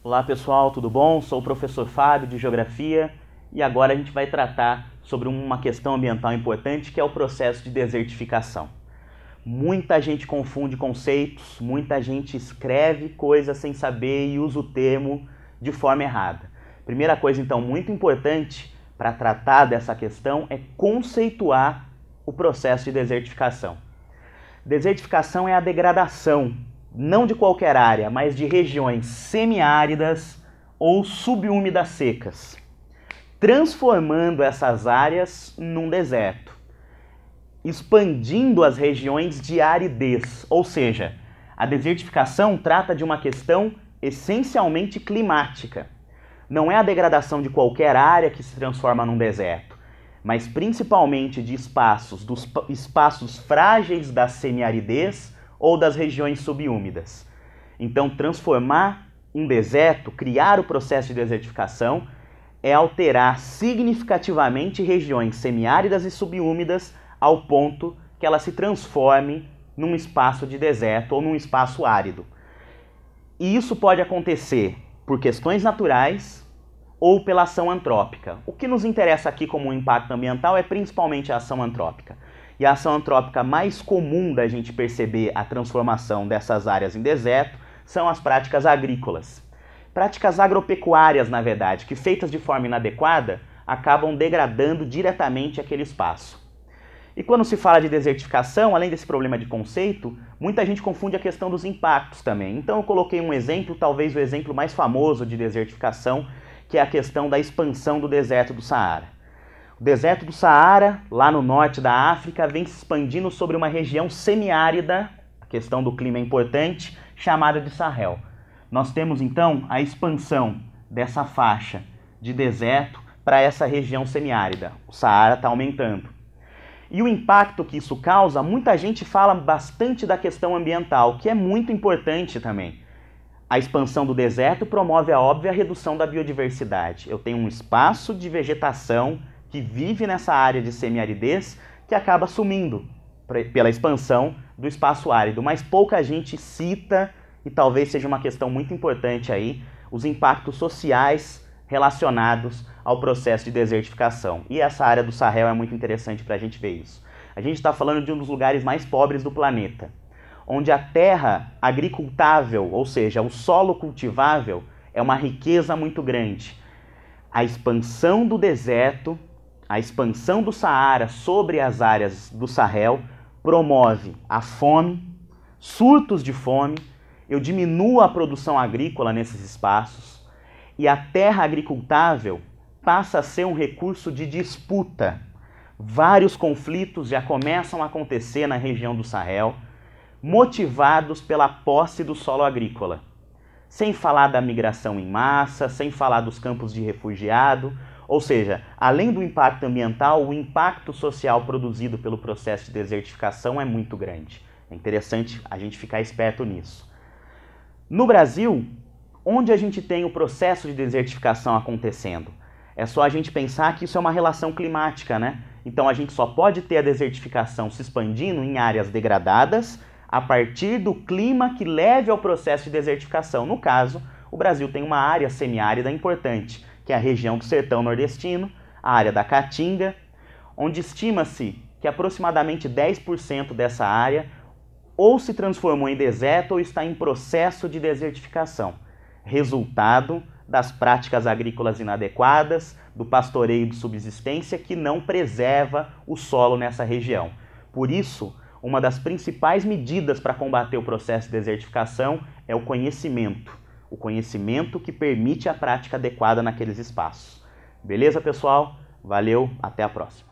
Olá pessoal, tudo bom? Sou o professor Fábio de Geografia e agora a gente vai tratar sobre uma questão ambiental importante que é o processo de desertificação. Muita gente confunde conceitos, muita gente escreve coisas sem saber e usa o termo de forma errada. Primeira coisa então muito importante para tratar dessa questão é conceituar o processo de desertificação. Desertificação é a degradação, não de qualquer área, mas de regiões semiáridas ou subúmidas secas, transformando essas áreas num deserto, expandindo as regiões de aridez, ou seja, a desertificação trata de uma questão essencialmente climática. Não é a degradação de qualquer área que se transforma num deserto, mas principalmente de dos espaços frágeis da semiaridez ou das regiões subúmidas. Então, transformar um deserto, criar o processo de desertificação, é alterar significativamente regiões semiáridas e subúmidas ao ponto que ela se transforme num espaço de deserto ou num espaço árido. E isso pode acontecer por questões naturais ou pela ação antrópica. O que nos interessa aqui como impacto ambiental é principalmente a ação antrópica. E a ação antrópica mais comum da gente perceber a transformação dessas áreas em deserto são as práticas agrícolas. Práticas agropecuárias, na verdade, que feitas de forma inadequada, acabam degradando diretamente aquele espaço. E quando se fala de desertificação, além desse problema de conceito, muita gente confunde a questão dos impactos também. Então eu coloquei um exemplo, talvez o exemplo mais famoso de desertificação, que é a questão da expansão do deserto do Saara. O deserto do Saara, lá no norte da África, vem se expandindo sobre uma região semiárida, a questão do clima é importante, chamada de Sahel. Nós temos então a expansão dessa faixa de deserto para essa região semiárida. O Saara está aumentando. E o impacto que isso causa, muita gente fala bastante da questão ambiental, que é muito importante também. A expansão do deserto promove a óbvia redução da biodiversidade. Eu tenho um espaço de vegetação que vive nessa área de semiaridez que acaba sumindo pela expansão do espaço árido, mas pouca gente cita, e talvez seja uma questão muito importante aí, os impactos sociais relacionados ao processo de desertificação. E essa área do Sahel é muito interessante para a gente ver isso. A gente está falando de um dos lugares mais pobres do planeta, onde a terra agricultável, ou seja, o solo cultivável, é uma riqueza muito grande. A expansão do deserto, a expansão do Saara sobre as áreas do Sahel promove a fome, surtos de fome, eu diminuo a produção agrícola nesses espaços e a terra agricultável passa a ser um recurso de disputa. Vários conflitos já começam a acontecer na região do Sahel, motivados pela posse do solo agrícola. Sem falar da migração em massa, sem falar dos campos de refugiado. Ou seja, além do impacto ambiental, o impacto social produzido pelo processo de desertificação é muito grande. É interessante a gente ficar esperto nisso. No Brasil, onde a gente tem o processo de desertificação acontecendo? É só a gente pensar que isso é uma relação climática, né? Então a gente só pode ter a desertificação se expandindo em áreas degradadas a partir do clima que leve ao processo de desertificação. No caso, o Brasil tem uma área semiárida importante, que é a região do sertão nordestino, a área da Caatinga, onde estima-se que aproximadamente 10% dessa área ou se transformou em deserto ou está em processo de desertificação, resultado das práticas agrícolas inadequadas, do pastoreio de subsistência que não preserva o solo nessa região. Por isso, uma das principais medidas para combater o processo de desertificação é o conhecimento que permite a prática adequada naqueles espaços. Beleza, pessoal? Valeu, até a próxima.